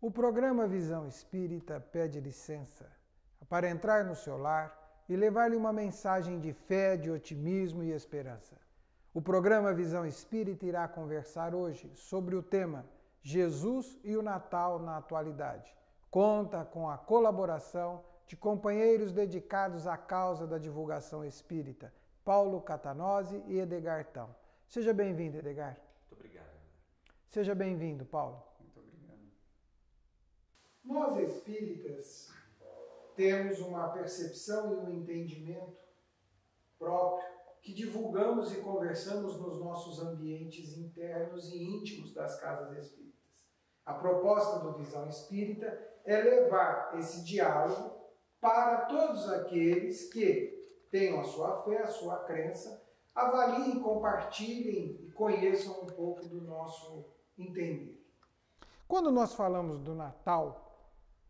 O programa Visão Espírita pede licença para entrar no seu lar e levar-lhe uma mensagem de fé, de otimismo e esperança. O programa Visão Espírita irá conversar hoje sobre o tema Jesus e o Natal na atualidade. Conta com a colaboração de companheiros dedicados à causa da divulgação espírita, Paulo Catanose e Edgar Tão. Seja bem-vindo, Edgar. Muito obrigado. Seja bem-vindo, Paulo. Muito obrigado. Nós espíritas temos uma percepção e um entendimento próprio que divulgamos e conversamos nos nossos ambientes internos e íntimos das casas espíritas. A proposta do Visão Espírita é levar esse diálogo para todos aqueles que tenham a sua fé, a sua crença, avaliem, compartilhem e conheçam um pouco do nosso entender. Quando nós falamos do Natal,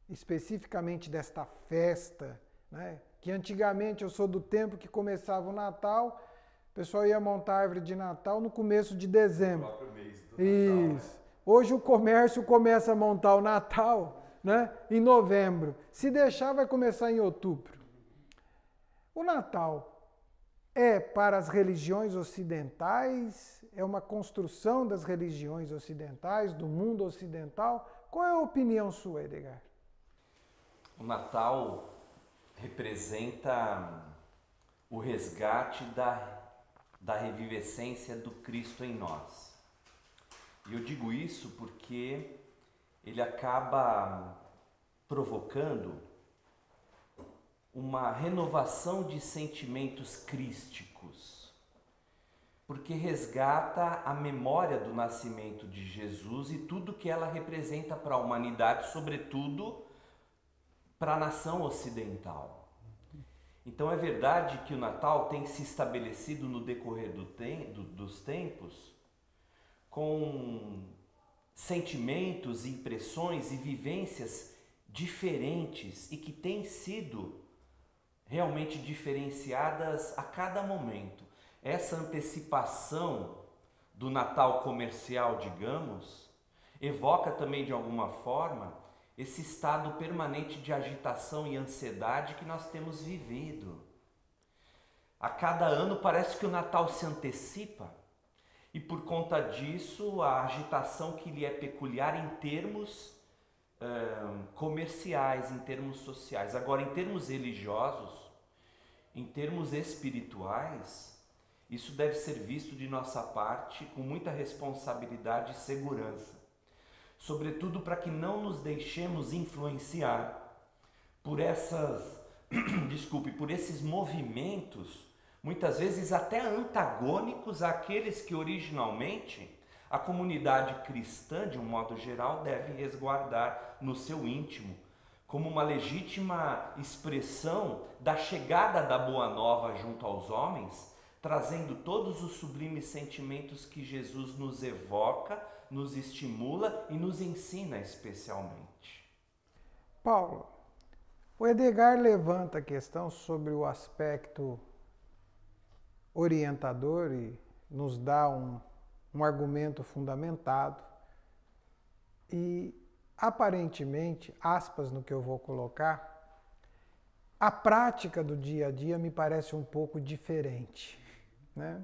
especificamente desta festa, né, que antigamente eu sou do tempo que começava o Natal, o pessoal ia montar a árvore de Natal no começo de dezembro. O próprio mês do Natal. Isso. Hoje o comércio começa a montar o Natal, né, em novembro. Se deixar, vai começar em outubro. O Natal é para as religiões ocidentais, é uma construção das religiões ocidentais, do mundo ocidental. Qual é a opinião sua, Edgar? O Natal representa o resgate da revivescência do Cristo em nós. E eu digo isso porque ele acaba provocando uma renovação de sentimentos crísticos, porque resgata a memória do nascimento de Jesus e tudo que ela representa para a humanidade, sobretudo para a nação ocidental. Então é verdade que o Natal tem se estabelecido no decorrer dos tempos com sentimentos, impressões e vivências diferentes e que têm sido realmente diferenciadas a cada momento. Essa antecipação do Natal comercial, digamos, evoca também de alguma forma esse estado permanente de agitação e ansiedade que nós temos vivido. A cada ano parece que o Natal se antecipa e por conta disso a agitação que lhe é peculiar em termos comerciais, em termos sociais. Agora, em termos religiosos, em termos espirituais, isso deve ser visto de nossa parte com muita responsabilidade e segurança. Sobretudo para que não nos deixemos influenciar por por esses movimentos, muitas vezes até antagônicos àqueles que originalmente a comunidade cristã, de um modo geral, deve resguardar no seu íntimo, como uma legítima expressão da chegada da Boa Nova junto aos homens, trazendo todos os sublimes sentimentos que Jesus nos evoca, nos estimula e nos ensina especialmente. Paulo, o Edgar levanta a questão sobre o aspecto orientador e nos dá um argumento fundamentado e, aparentemente, aspas no que eu vou colocar, a prática do dia a dia me parece um pouco diferente, né?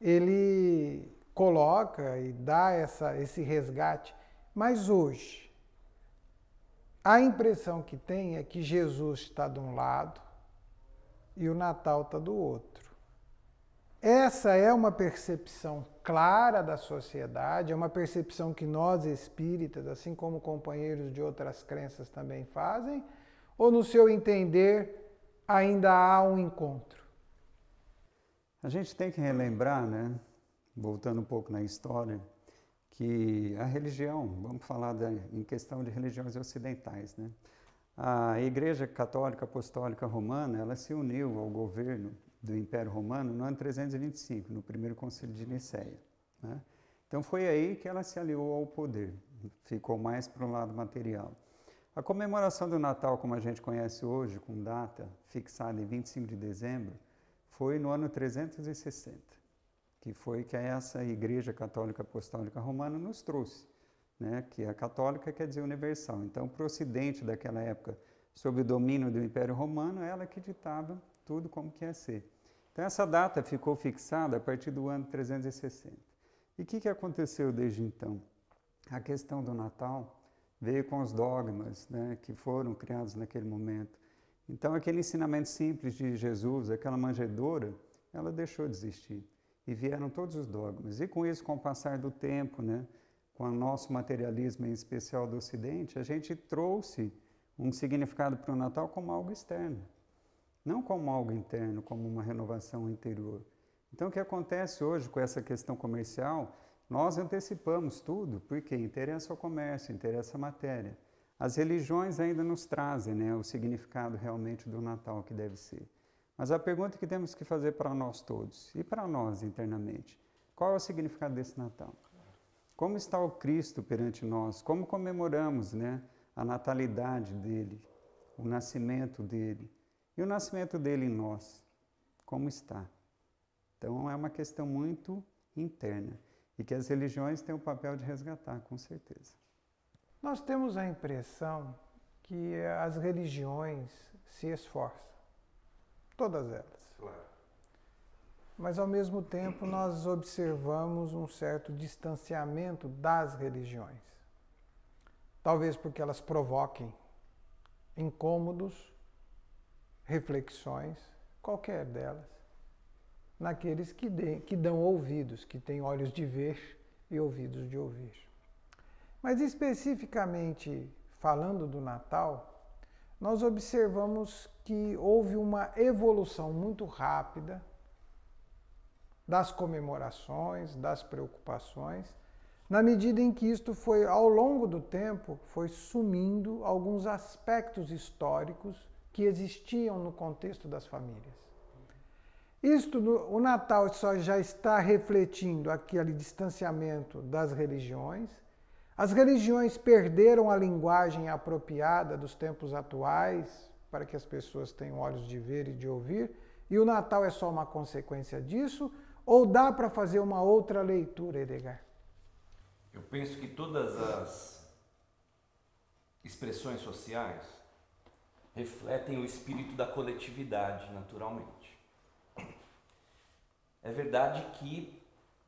Ele coloca e dá esse resgate, mas hoje a impressão que tem é que Jesus está de um lado e o Natal está do outro. Essa é uma percepção clara da sociedade, é uma percepção que nós espíritas, assim como companheiros de outras crenças também fazem, ou no seu entender ainda há um encontro? A gente tem que relembrar, né, voltando um pouco na história, que a religião, vamos falar em questão de religiões ocidentais, né? A Igreja Católica Apostólica Romana, ela se uniu ao governo do Império Romano no ano 325, no primeiro concílio de Nicéia, né? Então foi aí que ela se aliou ao poder, ficou mais para o lado material. A comemoração do Natal, como a gente conhece hoje, com data fixada em 25 de dezembro, foi no ano 360, que foi que essa Igreja Católica Apostólica Romana nos trouxe, né, que a católica quer dizer universal. Então, para o Ocidente daquela época, sob o domínio do Império Romano, ela que ditava tudo como que ia ser. Então, essa data ficou fixada a partir do ano 360. E o que aconteceu desde então? A questão do Natal veio com os dogmas, né, que foram criados naquele momento. Então, aquele ensinamento simples de Jesus, aquela manjedoura, ela deixou de existir. E vieram todos os dogmas. E com isso, com o passar do tempo, né, com o nosso materialismo, em especial do Ocidente, a gente trouxe um significado para o Natal como algo externo. Não como algo interno, como uma renovação interior. Então, o que acontece hoje com essa questão comercial, nós antecipamos tudo, porque interessa ao comércio, interessa a matéria. As religiões ainda nos trazem, né, o significado realmente do Natal que deve ser. Mas a pergunta que temos que fazer para nós todos, e para nós internamente, qual é o significado desse Natal? Como está o Cristo perante nós? Como comemoramos, né, a natalidade dele, o nascimento dele? E o nascimento dele em nós? Como está? Então é uma questão muito interna e que as religiões têm o papel de resgatar, com certeza. Nós temos a impressão que as religiões se esforçam, todas elas. Claro. Mas ao mesmo tempo nós observamos um certo distanciamento das religiões. Talvez porque elas provoquem incômodos, reflexões, qualquer delas, naqueles que dão ouvidos, que têm olhos de ver e ouvidos de ouvir. Mas especificamente falando do Natal, nós observamos que houve uma evolução muito rápida das comemorações, das preocupações, na medida em que isto foi, ao longo do tempo, foi sumindo alguns aspectos históricos que existiam no contexto das famílias. O Natal só já está refletindo aquele distanciamento das religiões. As religiões perderam a linguagem apropriada dos tempos atuais, para que as pessoas tenham olhos de ver e de ouvir, e o Natal é só uma consequência disso, ou dá para fazer uma outra leitura, Edgar? Eu penso que todas as expressões sociais refletem o espírito da coletividade, naturalmente. É verdade que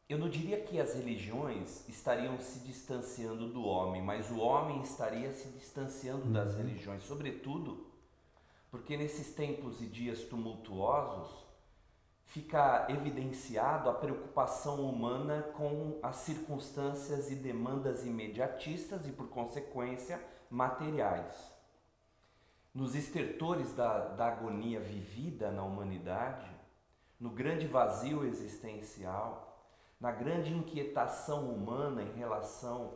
eu não diria que as religiões estariam se distanciando do homem, mas o homem estaria se distanciando das religiões, sobretudo porque nesses tempos e dias tumultuosos fica evidenciado a preocupação humana com as circunstâncias e demandas imediatistas e, por consequência, materiais. Nos estertores da agonia vivida na humanidade, no grande vazio existencial, na grande inquietação humana em relação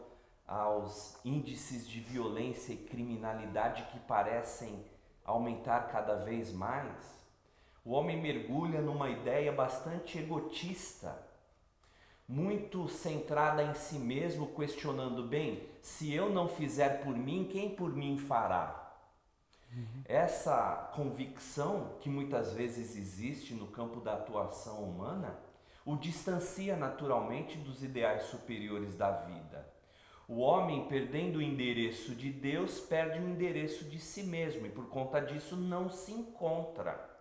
aos índices de violência e criminalidade que parecem aumentar cada vez mais, o homem mergulha numa ideia bastante egotista, muito centrada em si mesmo, questionando, bem, se eu não fizer por mim, quem por mim fará? Essa convicção, que muitas vezes existe no campo da atuação humana, o distancia naturalmente dos ideais superiores da vida. O homem, perdendo o endereço de Deus, perde o endereço de si mesmo e, por conta disso, não se encontra.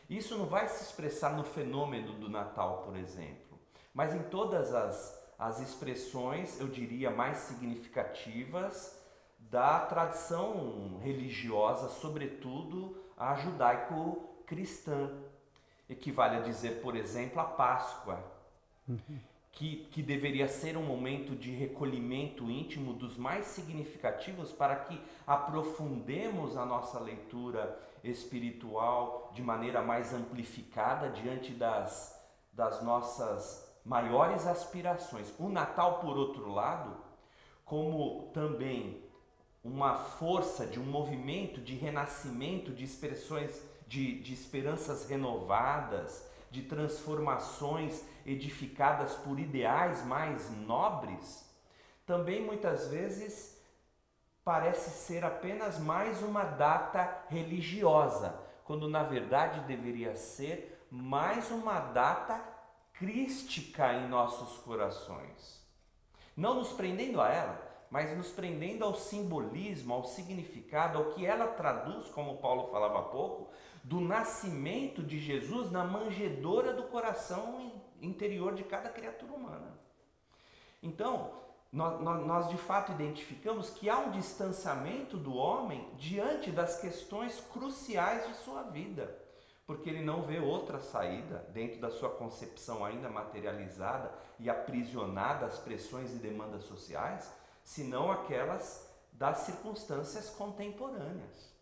Isso não vai se expressar no fenômeno do Natal, por exemplo, mas em todas as expressões, eu diria, mais significativas da tradição religiosa, sobretudo a judaico-cristã. Equivale a dizer, por exemplo, a Páscoa, que deveria ser um momento de recolhimento íntimo dos mais significativos para que aprofundemos a nossa leitura espiritual de maneira mais amplificada diante das nossas maiores aspirações. O Natal, por outro lado, como também uma força de um movimento de renascimento, de expressões de esperanças renovadas, de transformações edificadas por ideais mais nobres, também muitas vezes parece ser apenas mais uma data religiosa, quando na verdade deveria ser mais uma data crística em nossos corações. Não nos prendendo a ela, mas nos prendendo ao simbolismo, ao significado, ao que ela traduz, como Paulo falava há pouco, do nascimento de Jesus na manjedoura do coração interior de cada criatura humana. Então, nós de fato identificamos que há um distanciamento do homem diante das questões cruciais de sua vida, porque ele não vê outra saída dentro da sua concepção ainda materializada e aprisionada às pressões e demandas sociais, senão aquelas das circunstâncias contemporâneas.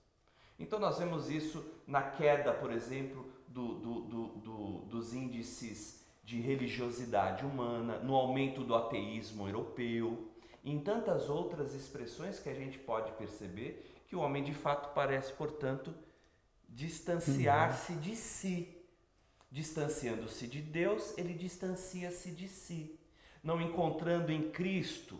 Então nós vemos isso na queda, por exemplo, dos índices de religiosidade humana, no aumento do ateísmo europeu, em tantas outras expressões que a gente pode perceber que o homem de fato parece, portanto, distanciar-se de si. Distanciando-se de Deus, ele distancia-se de si. Não encontrando em Cristo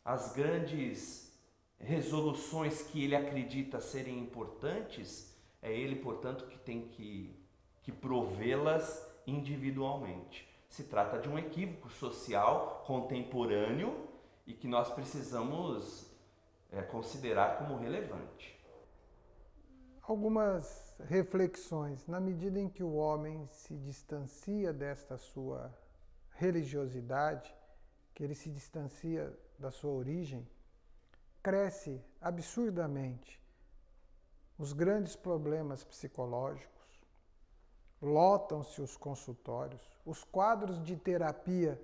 as grandes resoluções que ele acredita serem importantes, é ele, portanto, que tem que provê-las individualmente. Se trata de um equívoco social contemporâneo e que nós precisamos considerar como relevante. Algumas reflexões. Na medida em que o homem se distancia desta sua religiosidade, que ele se distancia da sua origem, cresce absurdamente os grandes problemas psicológicos, lotam-se os consultórios, os quadros de terapia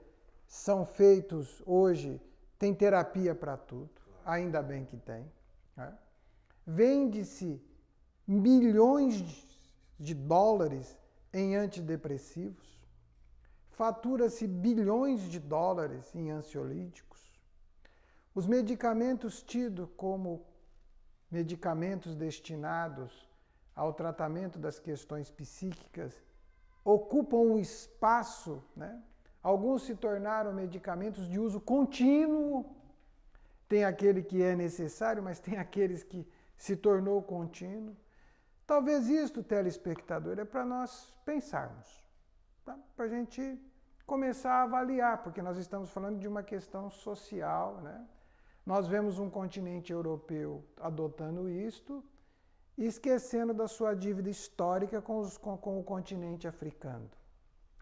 são feitos hoje, tem terapia para tudo, ainda bem que tem, né? Vende-se milhões de dólares em antidepressivos, fatura-se bilhões de dólares em ansiolíticos. Os medicamentos tidos como medicamentos destinados ao tratamento das questões psíquicas ocupam um espaço, né? Alguns se tornaram medicamentos de uso contínuo. Tem aquele que é necessário, mas tem aqueles que se tornou contínuo. Talvez isto, telespectador, é para nós pensarmos, tá? Para a gente começar a avaliar, porque nós estamos falando de uma questão social, né? Nós vemos um continente europeu adotando isto e esquecendo da sua dívida histórica com o continente africano,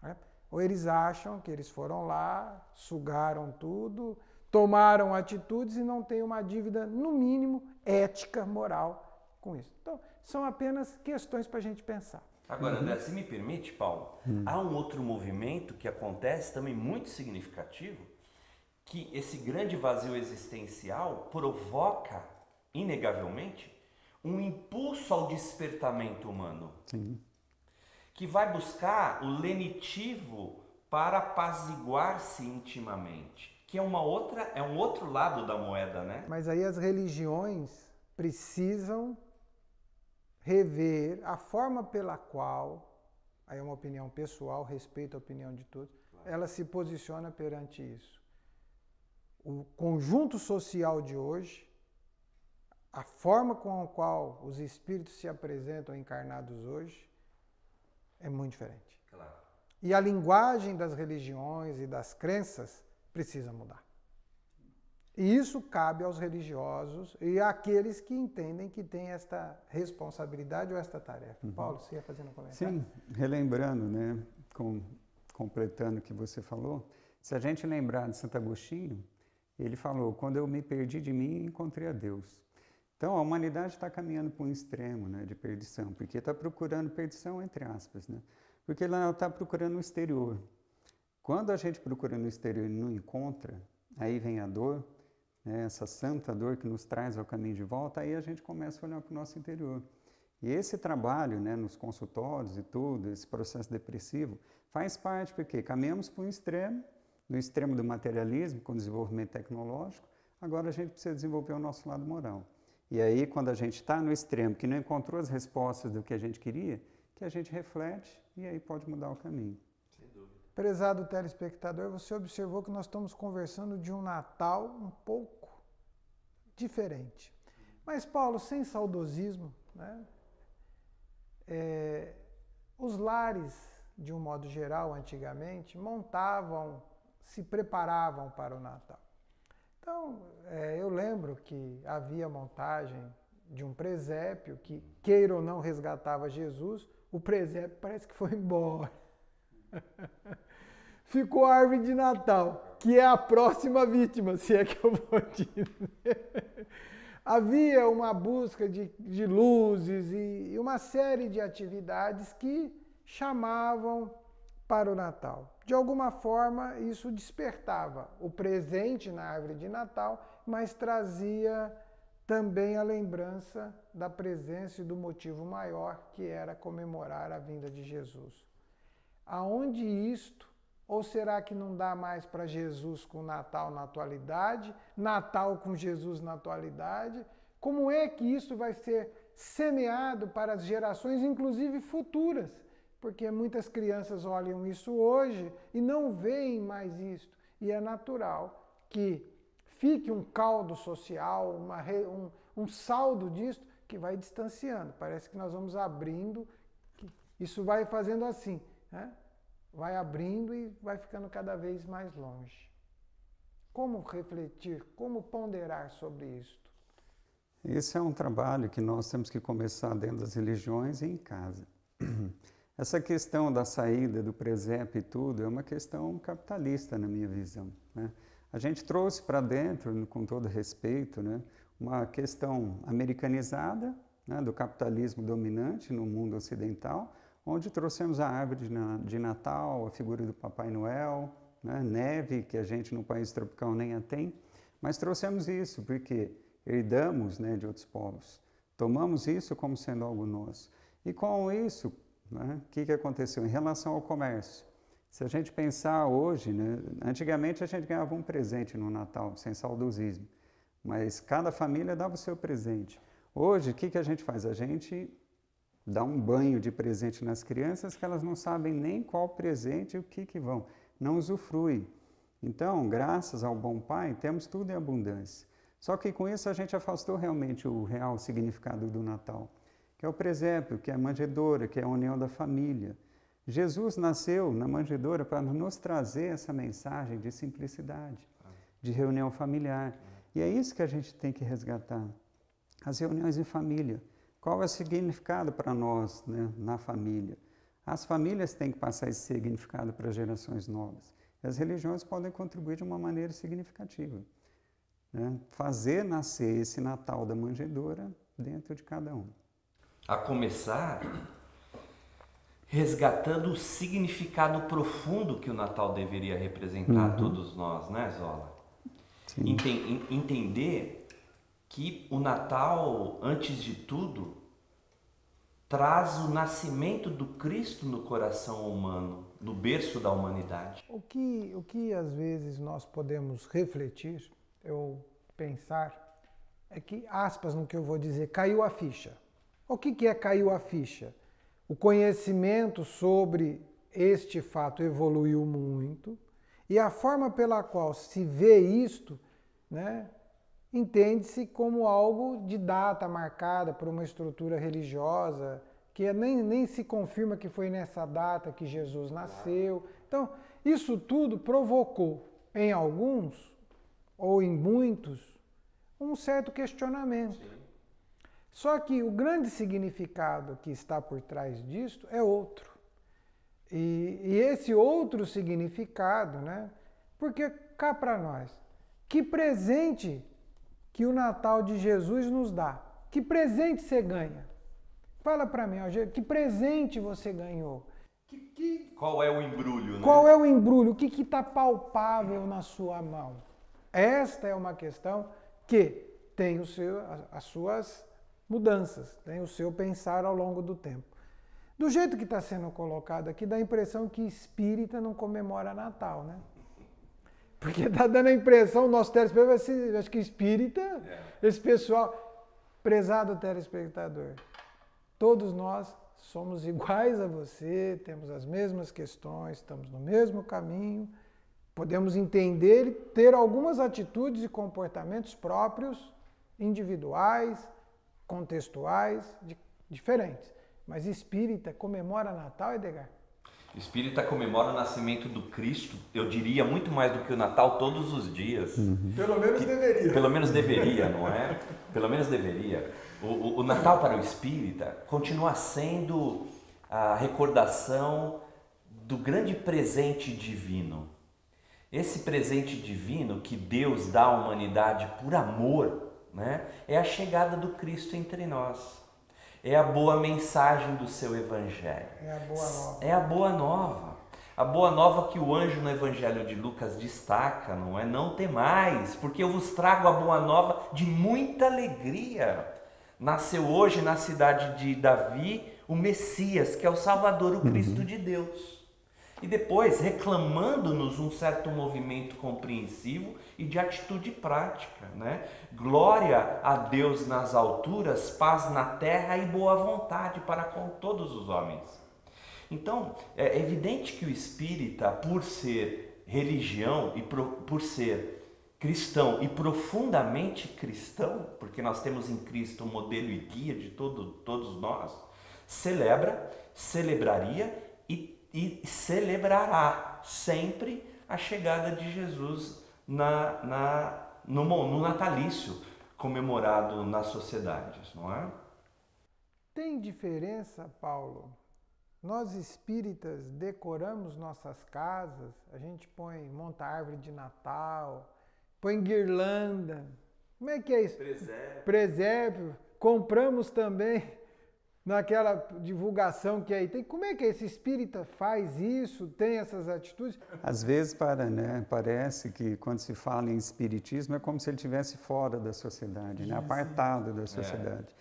né? Ou eles acham que eles foram lá, sugaram tudo, tomaram atitudes e não têm uma dívida, no mínimo, ética, moral com isso. Então, são apenas questões para a gente pensar. Agora, André, se me permite, Paulo, há um outro movimento que acontece também muito significativo, que esse grande vazio existencial provoca, inegavelmente, um impulso ao despertamento humano. Sim. Que vai buscar o lenitivo para apaziguar-se intimamente, que é um outro lado da moeda, né? Mas aí as religiões precisam rever a forma pela qual, aí é uma opinião pessoal, respeito a opinião de todos, ela se posiciona perante isso. O conjunto social de hoje, a forma com a qual os espíritos se apresentam encarnados hoje, é muito diferente. Claro. E a linguagem das religiões e das crenças precisa mudar. E isso cabe aos religiosos e àqueles que entendem que têm esta responsabilidade ou esta tarefa. Paulo, você ia fazendo um comentário? Sim, relembrando, né, completando o que você falou, se a gente lembrar de Santo Agostinho, ele falou, quando eu me perdi de mim, encontrei a Deus. Então, a humanidade está caminhando para um extremo, né, de perdição, porque está procurando perdição, entre aspas, né? Porque ela está procurando o exterior. Quando a gente procura no exterior e não encontra, aí vem a dor, né, essa santa dor que nos traz ao caminho de volta, aí a gente começa a olhar para o nosso interior. E esse trabalho, né, nos consultórios e tudo, esse processo depressivo, faz parte, porque caminhamos para um extremo, no extremo do materialismo, com o desenvolvimento tecnológico, agora a gente precisa desenvolver o nosso lado moral. E aí, quando a gente está no extremo, que não encontrou as respostas do que a gente queria, que a gente reflete e aí pode mudar o caminho. Sem dúvida. Prezado telespectador, você observou que nós estamos conversando de um Natal um pouco diferente. Mas, Paulo, sem saudosismo, né? Os lares, de um modo geral, antigamente, montavam, se preparavam para o Natal. Então, eu lembro que havia montagem de um presépio que, queira ou não, resgatava Jesus. O presépio parece que foi embora. Ficou a árvore de Natal, que é a próxima vítima, se é que eu vou dizer. Havia uma busca de luzes e uma série de atividades que chamavam para o Natal. De alguma forma, isso despertava o presente na árvore de Natal, mas trazia também a lembrança da presença e do motivo maior, que era comemorar a vinda de Jesus. Aonde isto, ou será que não dá mais para Jesus com Natal na atualidade, Natal com Jesus na atualidade? Como é que isso vai ser semeado para as gerações, inclusive futuras? Porque muitas crianças olham isso hoje e não veem mais isto. E é natural que fique um caldo social, um saldo disto que vai distanciando. Parece que nós vamos abrindo, isso vai fazendo assim, né? Vai abrindo e vai ficando cada vez mais longe. Como refletir, como ponderar sobre isto? Esse é um trabalho que nós temos que começar dentro das religiões e em casa. Essa questão da saída do presépio e tudo é uma questão capitalista, na minha visão, né? A gente trouxe para dentro, com todo respeito, né, uma questão americanizada, né, do capitalismo dominante no mundo ocidental, onde trouxemos a árvore de Natal, a figura do Papai Noel, né, neve, que a gente no país tropical nem a tem, mas trouxemos isso porque herdamos, né, de outros povos, tomamos isso como sendo algo nosso. E com isso, né, o que aconteceu em relação ao comércio? Se a gente pensar hoje, né, antigamente a gente ganhava um presente no Natal, sem saudosismo, mas cada família dava o seu presente. Hoje, o que a gente faz? A gente dá um banho de presente nas crianças que elas não sabem nem qual presente e o que vão, não usufruem. Então, graças ao bom Pai, temos tudo em abundância. Só que com isso a gente afastou realmente o real significado do Natal, que é o presépio, que é a manjedoura, que é a união da família. Jesus nasceu na manjedoura para nos trazer essa mensagem de simplicidade, de reunião familiar. E é isso que a gente tem que resgatar, as reuniões em família. Qual é o significado para nós, né, na família? As famílias têm que passar esse significado para gerações novas. E as religiões podem contribuir de uma maneira significativa, né? Fazer nascer esse Natal da manjedoura dentro de cada um. A começar resgatando o significado profundo que o Natal deveria representar a todos nós, né, Zola? Sim. Entender que o Natal, antes de tudo, traz o nascimento do Cristo no coração humano, no berço da humanidade. O que às vezes nós podemos refletir, eu pensar, é que, aspas no que eu vou dizer, caiu a ficha. O que é caiu a ficha? O conhecimento sobre este fato evoluiu muito e a forma pela qual se vê isto, né, entende-se como algo de data marcada por uma estrutura religiosa, que nem se confirma que foi nessa data que Jesus nasceu. Então, isso tudo provocou em alguns, ou em muitos, um certo questionamento. Sim. Só que o grande significado que está por trás disto é outro. E esse outro significado, né? Porque cá para nós, que presente que o Natal de Jesus nos dá? Que presente você ganha? Fala para mim, que presente você ganhou? Qual é o embrulho, né? Qual é o embrulho? O que está palpável na sua mão? Esta é uma questão que tem as suas mudanças, tem o seu pensar ao longo do tempo. Do jeito que está sendo colocado aqui, dá a impressão que espírita não comemora Natal, né? Porque está dando a impressão, o nosso telespectador vai ser, acho que espírita, esse pessoal, prezado telespectador, todos nós somos iguais a você, temos as mesmas questões, estamos no mesmo caminho, podemos entender e ter algumas atitudes e comportamentos próprios, individuais, contextuais, diferentes. Mas espírita comemora Natal, Edgar? O espírita comemora o nascimento do Cristo, eu diria muito mais do que o Natal, todos os dias. Pelo menos deveria. Pelo menos deveria, não é? Pelo menos deveria. O Natal para o espírita continua sendo a recordação do grande presente divino. Esse presente divino que Deus dá à humanidade por amor, né, é a chegada do Cristo entre nós. É a boa mensagem do seu Evangelho. É a boa nova. É a boa nova. A boa nova que o anjo no Evangelho de Lucas destaca, não é? Não temais, porque eu vos trago a boa nova de muita alegria. Nasceu hoje na cidade de Davi o Messias, que é o Salvador, o Cristo de Deus. E depois, reclamando-nos um certo movimento compreensivo e de atitude prática, né? Glória a Deus nas alturas, paz na terra e boa vontade para com todos os homens. Então, é evidente que o espírita, por ser religião e por ser cristão e profundamente cristão, porque nós temos em Cristo o modelo e guia de todos nós, celebraria e celebrará sempre a chegada de Jesus no natalício comemorado nas sociedades, não é? Tem diferença, Paulo? Nós espíritas decoramos nossas casas, a gente monta árvore de Natal, põe guirlanda. Como é que é isso? Presépio. Compramos também naquela divulgação que aí tem. Como é que esse espírita faz isso, tem essas atitudes? Às vezes parece que quando se fala em espiritismo é como se ele estivesse fora da sociedade, né? Apartado da sociedade.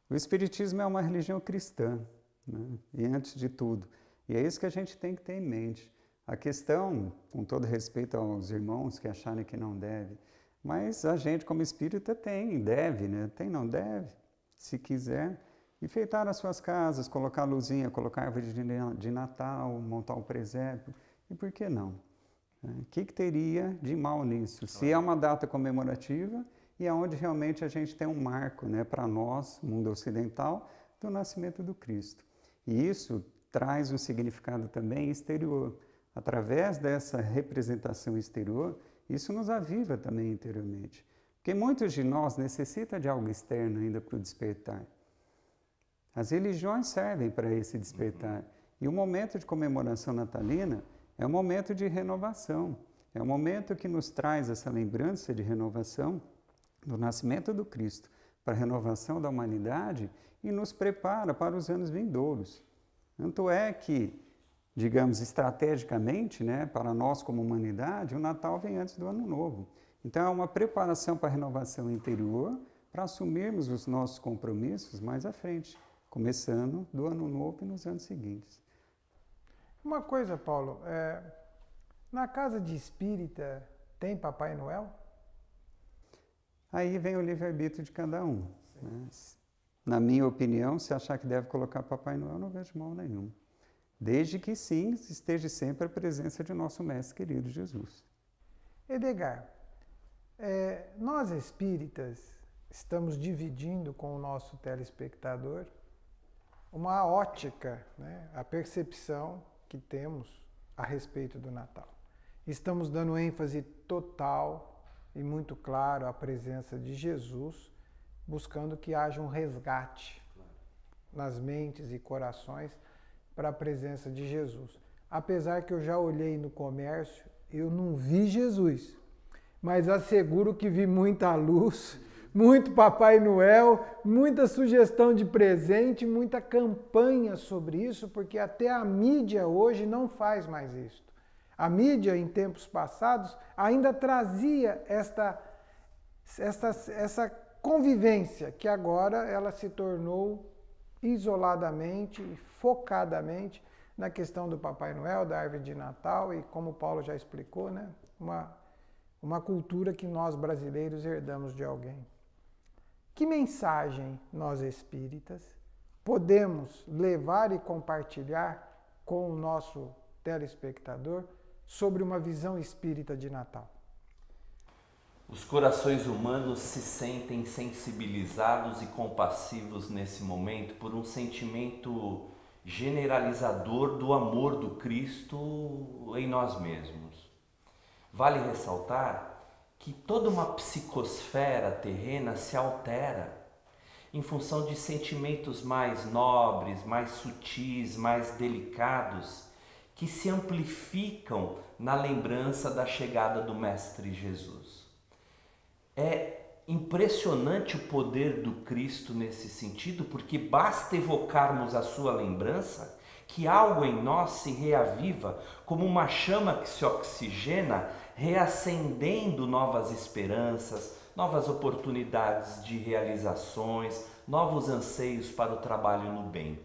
O espiritismo é uma religião cristã, né? E antes de tudo. E é isso que a gente tem que ter em mente. A questão, com todo respeito aos irmãos que acharem que não deve, mas a gente como espírita deve, né? Não deve, se quiser. Enfeitar as suas casas, colocar luzinha, colocar árvore de Natal, montar um presépio. E por que não? O que teria de mal nisso? Se é uma data comemorativa e é onde realmente a gente tem um marco, né, para nós, mundo ocidental, do nascimento do Cristo. E isso traz um significado também exterior. Através dessa representação exterior, isso nos aviva também interiormente. Porque muitos de nós necessitam de algo externo ainda para o despertar. As religiões servem para esse despertar. E o momento de comemoração natalina é um momento de renovação. É um momento que nos traz essa lembrança de renovação do nascimento do Cristo, para a renovação da humanidade e nos prepara para os anos vindouros. Tanto é que, digamos, estrategicamente, né, para nós como humanidade, o Natal vem antes do Ano Novo. Então é uma preparação para a renovação interior, para assumirmos os nossos compromissos mais à frente, começando do Ano Novo e nos anos seguintes. Uma coisa, Paulo, na casa de espírita tem Papai Noel? Aí vem o livre-arbítrio de cada um. Né? Na minha opinião, se achar que deve colocar Papai Noel, não vejo mal nenhum. Desde que sim, esteja sempre a presença de nosso Mestre querido Jesus. Edgar, nós espíritas estamos dividindo com o nosso telespectador uma ótica, né, a percepção que temos a respeito do Natal. Estamos dando ênfase total e muito claro à presença de Jesus, buscando que haja um resgate nas mentes e corações para a presença de Jesus. Apesar que eu já olhei no comércio, eu não vi Jesus, mas asseguro que vi muita luz, muito Papai Noel, muita sugestão de presente, muita campanha sobre isso, porque até a mídia hoje não faz mais isso. A mídia, em tempos passados, ainda trazia essa convivência, que agora ela se tornou isoladamente, focadamente, na questão do Papai Noel, da árvore de Natal, e como o Paulo já explicou, né, uma cultura que nós brasileiros herdamos de alguém. Que mensagem nós espíritas podemos levar e compartilhar com o nosso telespectador sobre uma visão espírita de Natal? Os corações humanos se sentem sensibilizados e compassivos nesse momento por um sentimento generalizador do amor do Cristo em nós mesmos. Vale ressaltar que toda uma psicosfera terrena se altera em função de sentimentos mais nobres, mais sutis, mais delicados, que se amplificam na lembrança da chegada do Mestre Jesus. É impressionante o poder do Cristo nesse sentido, porque basta evocarmos a sua lembrança que algo em nós se reaviva como uma chama que se oxigena, reacendendo novas esperanças, novas oportunidades de realizações, novos anseios para o trabalho no bem.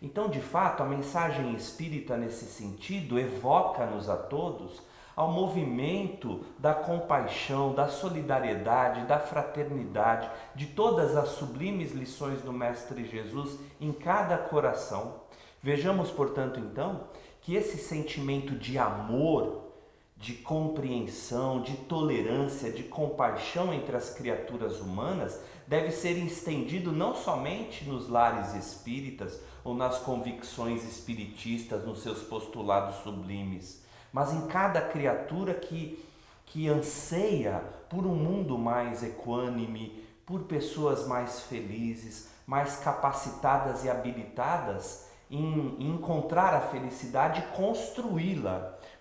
Então, de fato, a mensagem espírita nesse sentido evoca-nos a todos ao movimento da compaixão, da solidariedade, da fraternidade, de todas as sublimes lições do Mestre Jesus em cada coração. Vejamos, portanto, então, que esse sentimento de amor, de compreensão, de tolerância, de compaixão entre as criaturas humanas deve ser estendido não somente nos lares espíritas ou nas convicções espiritistas, nos seus postulados sublimes, mas em cada criatura que anseia por um mundo mais equânime, por pessoas mais felizes, mais capacitadas e habilitadas em encontrar a felicidade e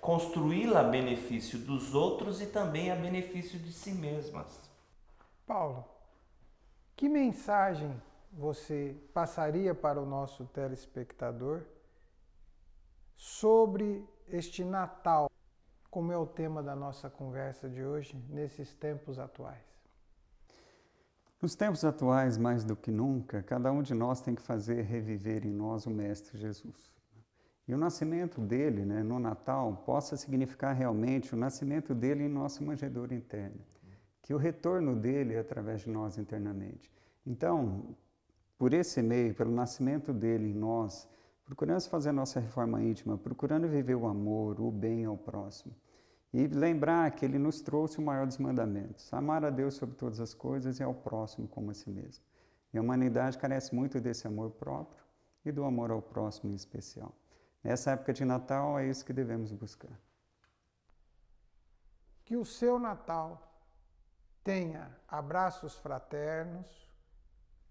construí-la a benefício dos outros e também a benefício de si mesmas. Paulo, que mensagem você passaria para o nosso telespectador sobre este Natal, como é o tema da nossa conversa de hoje, nesses tempos atuais? Nos tempos atuais, mais do que nunca, cada um de nós tem que fazer reviver em nós o Mestre Jesus. E o nascimento dele, no Natal, possa significar realmente o nascimento dele em nossa manjedoura interna. Que o retorno dele é através de nós internamente. Então, por esse meio, pelo nascimento dele em nós, procuramos fazer a nossa reforma íntima, procurando viver o amor, o bem ao próximo. E lembrar que ele nos trouxe o maior dos mandamentos, amar a Deus sobre todas as coisas e ao próximo como a si mesmo. E a humanidade carece muito desse amor próprio e do amor ao próximo em especial. Nessa época de Natal, é isso que devemos buscar. Que o seu Natal tenha abraços fraternos,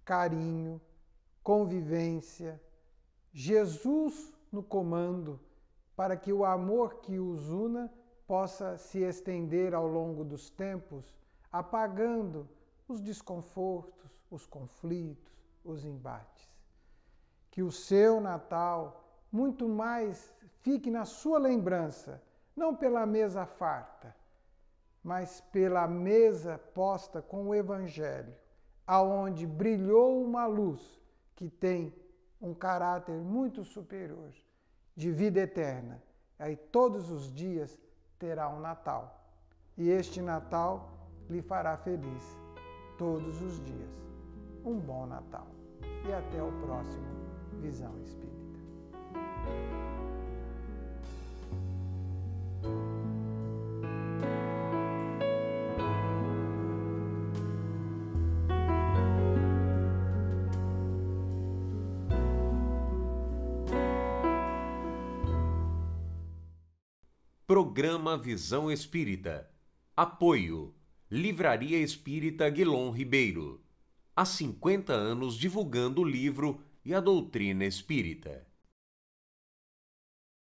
carinho, convivência, Jesus no comando, para que o amor que os una possa se estender ao longo dos tempos, apagando os desconfortos, os conflitos, os embates. Que o seu Natal muito mais fique na sua lembrança, não pela mesa farta, mas pela mesa posta com o Evangelho, aonde brilhou uma luz que tem um caráter muito superior, de vida eterna. Aí todos os dias terá um Natal. E este Natal lhe fará feliz todos os dias. Um bom Natal. E até o próximo Visão Espírita. Programa Visão Espírita. Apoio. Livraria Espírita Guilom Ribeiro. Há 50 anos divulgando o livro e a doutrina espírita.